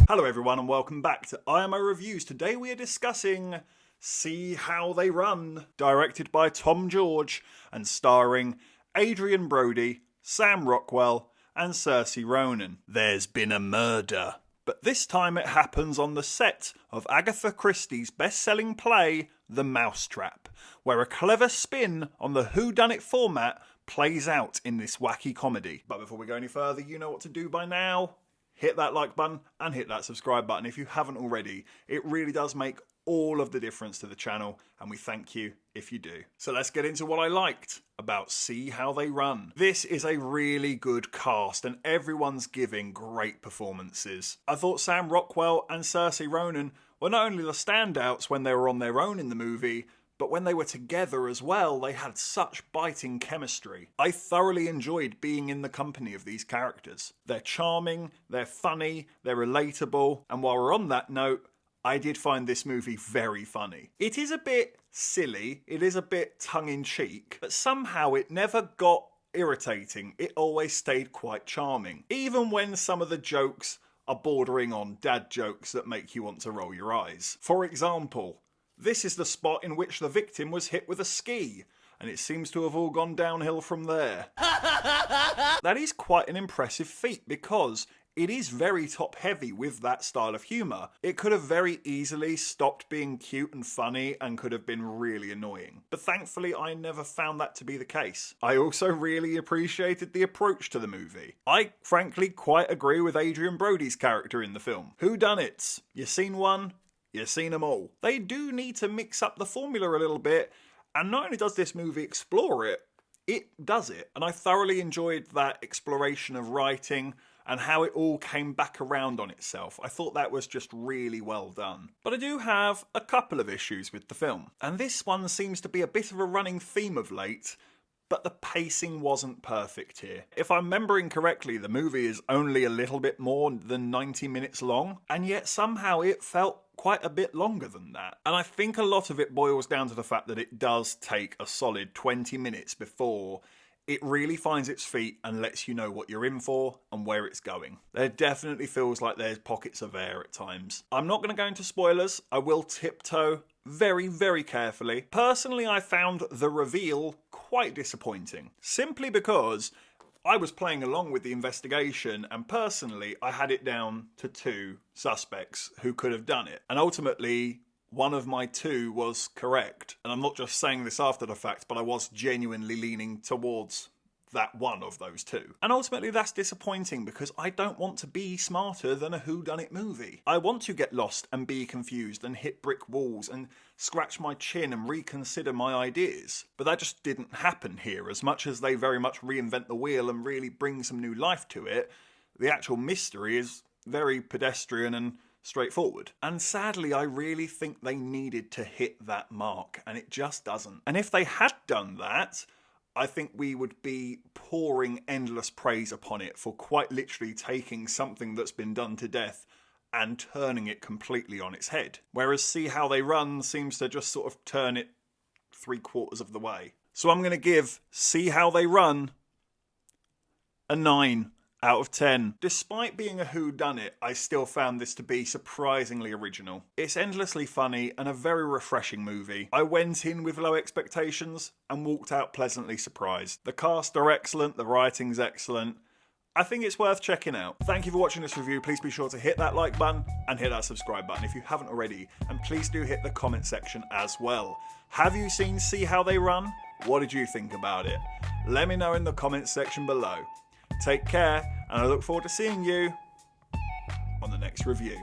Hello everyone and welcome back to IMO Reviews. Today we are discussing See How They Run, directed by Tom George and starring Adrian Brody, Sam Rockwell and Saoirse Ronan. There's been a murder, but this time it happens on the set of Agatha Christie's best-selling play The Mousetrap, where a clever spin on the whodunit format plays out in this wacky comedy. But before we go any further, you know what to do by now. Hit that like button and hit that subscribe button if you haven't already. It really does make all of the difference to the channel and we thank you if you do. So let's get into what I liked about See How They Run. This is a really good cast and everyone's giving great performances. I thought Sam Rockwell and Saoirse Ronan were not only the standouts when they were on their own in the movie, but when they were together as well, they had such biting chemistry. I thoroughly enjoyed being in the company of these characters. They're charming, they're funny, they're relatable, and while we're on that note, I did find this movie very funny. It is a bit silly, it is a bit tongue-in-cheek, but somehow it never got irritating. It always stayed quite charming. Even when some of the jokes are bordering on dad jokes that make you want to roll your eyes. For example, this is the spot in which the victim was hit with a ski, and it seems to have all gone downhill from there. That is quite an impressive feat because it is very top-heavy with that style of humour. It could have very easily stopped being cute and funny and could have been really annoying. But thankfully I never found that to be the case. I also really appreciated the approach to the movie. I frankly quite agree with Adrian Brody's character in the film. Whodunits? You seen one? You've seen them all. They do need to mix up the formula a little bit, and not only does this movie explore it, it does it. And I thoroughly enjoyed that exploration of writing and how it all came back around on itself. I thought that was just really well done. But I do have a couple of issues with the film, and this one seems to be a bit of a running theme of late, but the pacing wasn't perfect here. If I'm remembering correctly, the movie is only a little bit more than 90 minutes long, and yet somehow it felt quite a bit longer than that. And I think a lot of it boils down to the fact that it does take a solid 20 minutes before it really finds its feet and lets you know what you're in for and where it's going. There definitely feels like there's pockets of air at times. I'm not going to go into spoilers. I will tiptoe very, very carefully. Personally, I found the reveal quite disappointing, simply because I was playing along with the investigation and personally I had it down to 2 suspects who could have done it. And ultimately, one of my 2 was correct. And I'm not just saying this after the fact, but I was genuinely leaning towards that one of those 2. And ultimately that's disappointing because I don't want to be smarter than a whodunit movie. I want to get lost and be confused and hit brick walls and scratch my chin and reconsider my ideas. But that just didn't happen here. As much as they very much reinvent the wheel and really bring some new life to it, the actual mystery is very pedestrian and straightforward. And sadly, I really think they needed to hit that mark, and it just doesn't. And if they had done that, I think we would be pouring endless praise upon it for quite literally taking something that's been done to death and turning it completely on its head. Whereas See How They Run seems to just sort of turn it 3/4 of the way. So I'm going to give See How They Run a 9 out of 10. Despite being a whodunit, I still found this to be surprisingly original. It's endlessly funny and a very refreshing movie. I went in with low expectations and walked out pleasantly surprised. The cast are excellent, the writing's excellent. I think it's worth checking out. Thank you for watching this review. Please be sure to hit that like button and hit that subscribe button if you haven't already. And please do hit the comment section as well. Have you seen See How They Run? What did you think about it? Let me know in the comment section below. Take care, and I look forward to seeing you on the next review.